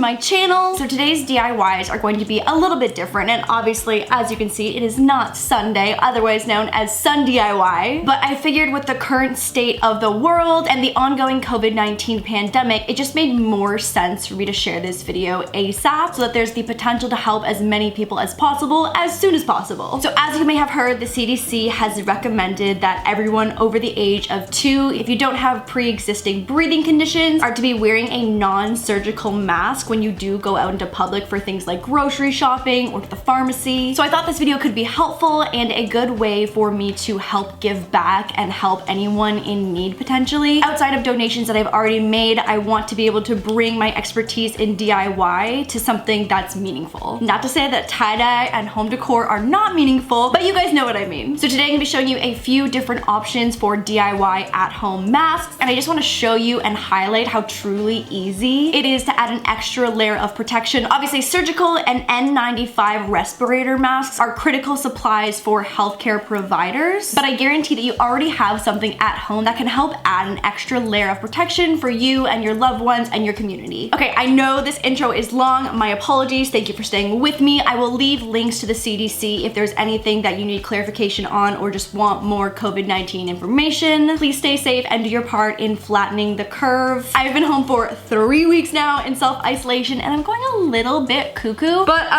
my channel. So today's DIYs are going to be a little bit different, and obviously, as you can see, it is not Sunday, otherwise known as Sun DIY, but I figured with the current state of the world and the ongoing COVID-19 pandemic, it just made more sense for me to share this video ASAP so that there's the potential to help as many people as possible as soon as possible. So as you may have heard, the CDC has recommended that everyone over the age of 2, if you don't have pre-existing breathing conditions, are to be wearing a non-surgical mask when you do go out into public for things like grocery shopping or to the pharmacy. So I thought this video could be helpful and a good way for me to help give back and help anyone in need potentially. Outside of donations that I've already made, I want to be able to bring my expertise in DIY to something that's meaningful. Not to say that tie-dye and home decor are not meaningful, but you guys know what I mean. So today I'm gonna be showing you a few different options for DIY at-home masks, and I just wanna show you and highlight how truly easy it is to add an extra layer of protection. Obviously, surgical and N95 respirator masks are critical supplies for healthcare providers, but I guarantee that you already have something at home that can help add an extra layer of protection for you and your loved ones and your community. Okay, I know this intro is long, my apologies, thank you for staying with me. I will leave links to the CDC if there's anything that you need clarification on or just want more COVID-19 information. Please stay safe and do your part in flattening the curve. I've been home for 3 weeks now in self-isolation and I'm going a little bit cuckoo, but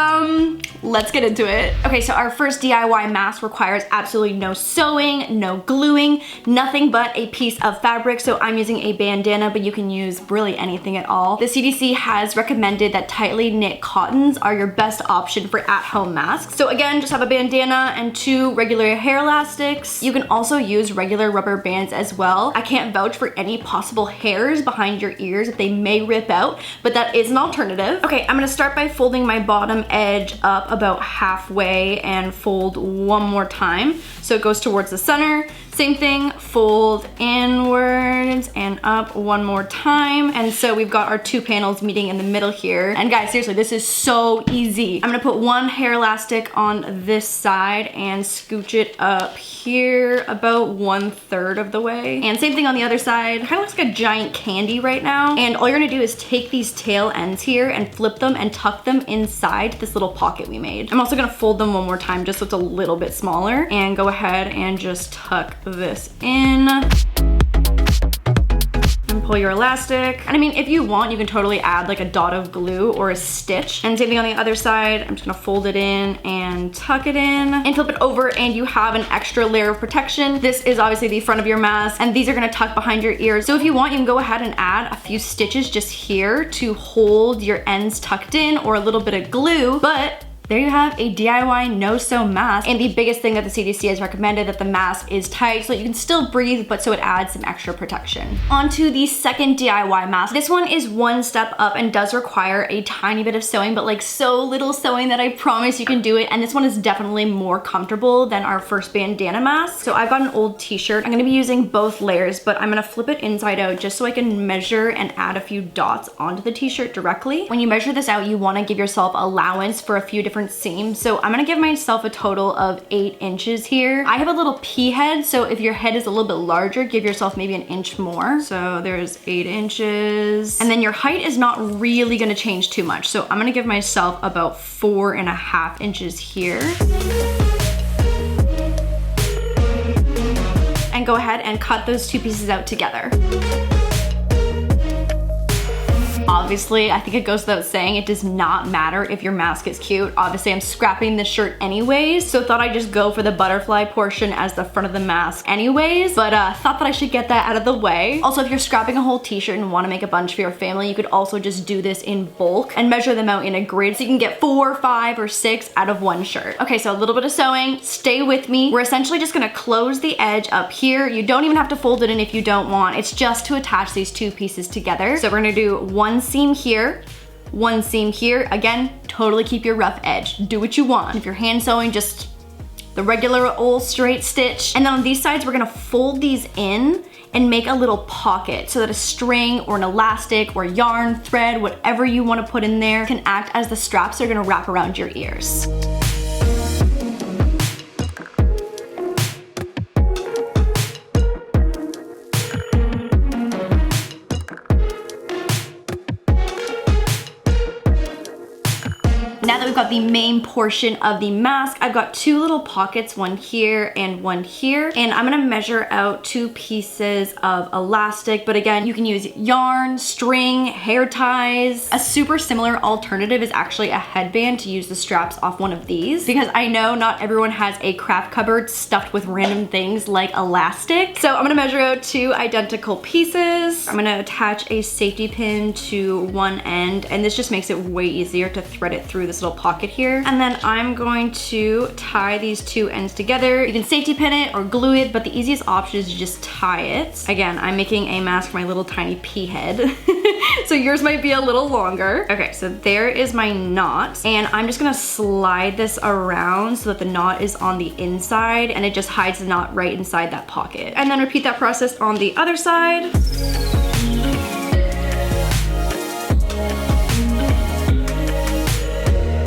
let's get into it. Okay, so our first DIY mask requires absolutely no sewing, no gluing, nothing but a piece of fabric. So I'm using a bandana, but you can use really anything at all. The CDC has recommended that tightly knit cottons are your best option for at-home masks. So again, just have a bandana and 2 regular hair elastics. You can also use regular rubber bands as well. I can't vouch for any possible hairs behind your ears that they may rip out, but that is an alternative. Okay, I'm gonna start by folding my bottom edge up about halfway and fold one more time so it goes towards the center. Same thing, fold inwards and up one more time. And so we've got our 2 panels meeting in the middle here. And guys, seriously, this is so easy. I'm gonna put 1 hair elastic on this side and scooch it up here about 1/3 of the way. And same thing on the other side. Kind of looks like a giant candy right now. And all you're gonna do is take these tail ends here and flip them and tuck them inside this little pocket we made. I'm also gonna fold them one more time just so it's a little bit smaller, and go ahead and just tuck this in and pull your elastic. And I mean, if you want, you can totally add like a dot of glue or a stitch. And same thing on the other side. I'm just gonna fold it in and tuck it in and flip it over, and you have an extra layer of protection. This is obviously the front of your mask, and these are gonna tuck behind your ears. So if you want, you can go ahead and add a few stitches just here to hold your ends tucked in, or a little bit of glue, but there you have a DIY no-sew mask. And the biggest thing that the CDC has recommended, that the mask is tight so that you can still breathe, but so it adds some extra protection. On to the second DIY mask. This one is one step up and does require a tiny bit of sewing, but like so little sewing that I promise you can do it. And this one is definitely more comfortable than our first bandana mask. So I've got an old t-shirt. I'm gonna be using both layers, but I'm gonna flip it inside out just so I can measure and add a few dots onto the t-shirt directly. When you measure this out, you wanna give yourself allowance for a few different seams. So I'm gonna give myself a total of 8 inches here. I have a little pea head, so if your head is a little bit larger, give yourself maybe an inch more. So there's 8 inches. And then your height is not really gonna change too much. So I'm gonna give myself about 4.5 inches here. And go ahead and cut those 2 pieces out together. Obviously, I think it goes without saying, it does not matter if your mask is cute. Obviously, I'm scrapping this shirt anyways, so thought I'd just go for the butterfly portion as the front of the mask anyways, but thought that I should get that out of the way. Also, if you're scrapping a whole t-shirt and want to make a bunch for your family, you could also just do this in bulk and measure them out in a grid so you can get 4, 5, or 6 out of one shirt. Okay, so a little bit of sewing, stay with me. We're essentially just gonna close the edge up here. You don't even have to fold it in if you don't want. It's just to attach these 2 pieces together. So we're gonna do 1 seam here, 1 seam here. Again, totally keep your rough edge. Do what you want. If you're hand sewing, just the regular old straight stitch. And then on these sides, we're gonna fold these in and make a little pocket so that a string or an elastic or yarn, thread, whatever you wanna put in there can act as the straps that are gonna wrap around your ears. got the main portion of the mask. I've got two little pockets, one here and one here. And I'm gonna measure out 2 pieces of elastic, but again, you can use yarn, string, hair ties. A super similar alternative is actually a headband to use the straps off one of these, because I know not everyone has a craft cupboard stuffed with random things like elastic. So I'm gonna measure out 2 identical pieces. I'm gonna attach a safety pin to one end, and this just makes it way easier to thread it through this little pocket here. And then I'm going to tie these 2 ends together. You can safety pin it or glue it, but the easiest option is to just tie it. Again, I'm making a mask for my little tiny pea head. So yours might be a little longer. Okay, so there is my knot, and I'm just gonna slide this around so that the knot is on the inside and it just hides the knot right inside that pocket. And then repeat that process on the other side.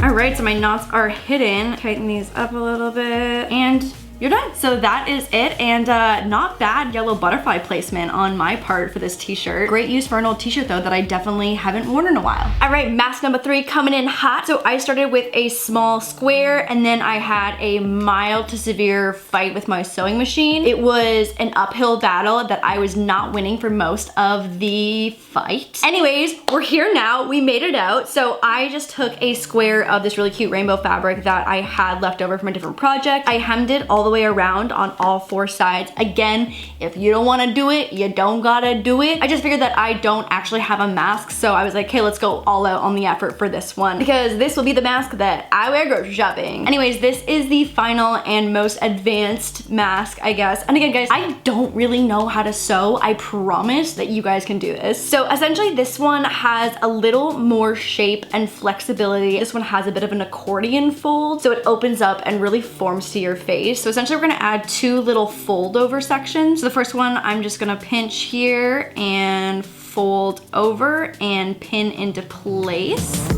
All right, so my knots are hidden. Tighten these up a little bit, and you're done. So that is it, and not bad yellow butterfly placement on my part for this t-shirt. Great use for an old t-shirt though that I definitely haven't worn in a while. All right, mask number 3 coming in hot. So I started with a small square, and then I had a mild to severe fight with my sewing machine. It was an uphill battle that I was not winning for most of the fight. Anyways, we're here now, we made it out. So I just took a square of this really cute rainbow fabric that I had left over from a different project. I hemmed it all the way around on all 4 sides. Again, if you don't want to do it, you don't gotta do it. I just figured that I don't actually have a mask, so I was like, hey, let's go all out on the effort for this one, because this will be the mask that I wear grocery shopping. Anyways, this is the final and most advanced mask, I guess. And again, guys, I don't really know how to sew. I promise that you guys can do this. So essentially, this one has a little more shape and flexibility. This one has a bit of an accordion fold, so it opens up and really forms to your face. So essentially, we're gonna add 2 little fold over sections. So the first one, I'm just gonna pinch here and fold over and pin into place.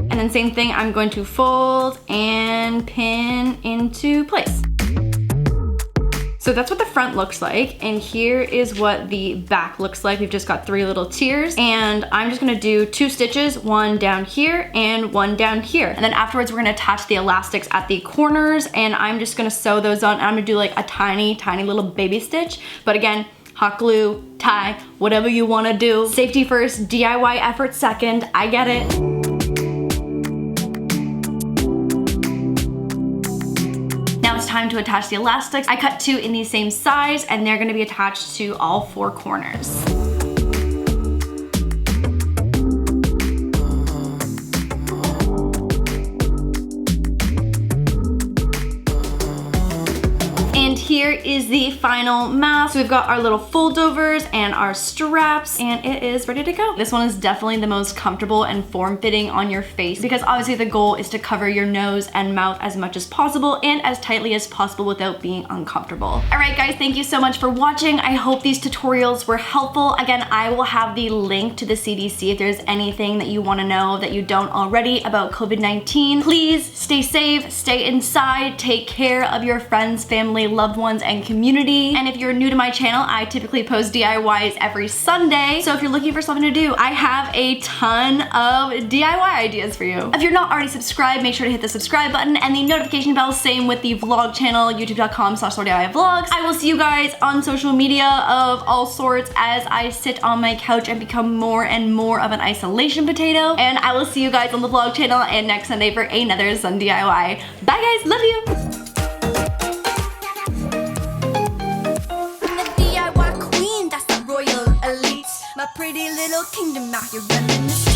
And then same thing, I'm going to fold and pin into place. So that's what the front looks like, and here is what the back looks like. We've just got 3 little tiers, and I'm just gonna do 2 stitches, one down here and one down here. And then afterwards, we're gonna attach the elastics at the corners, and I'm just gonna sew those on. I'm gonna do like a tiny, tiny little baby stitch. But again, hot glue, tie, whatever you wanna do. Safety first, DIY effort second, I get it. It's time to attach the elastics. I cut 2 in the same size, and they're gonna be attached to all 4 corners. And here is the final mask. So we've got our little foldovers and our straps, and it is ready to go. This one is definitely the most comfortable and form-fitting on your face, because obviously the goal is to cover your nose and mouth as much as possible and as tightly as possible without being uncomfortable. All right, guys, thank you so much for watching. I hope these tutorials were helpful. Again, I will have the link to the CDC if there's anything that you want to know that you don't already about COVID-19. Please stay safe, stay inside, take care of your friends, family, loved ones, and community. And if you're new to my channel, I typically post DIYs every Sunday. So if you're looking for something to do, I have a ton of DIY ideas for you. If you're not already subscribed, make sure to hit the subscribe button and the notification bell. Same with the vlog channel, youtube.com/laurDIY vlogs. I will see you guys on social media of all sorts as I sit on my couch and become more and more of an isolation potato. And I will see you guys on the vlog channel and next Sunday for another Sun DIY. Bye guys, love you. My pretty little kingdom out here running the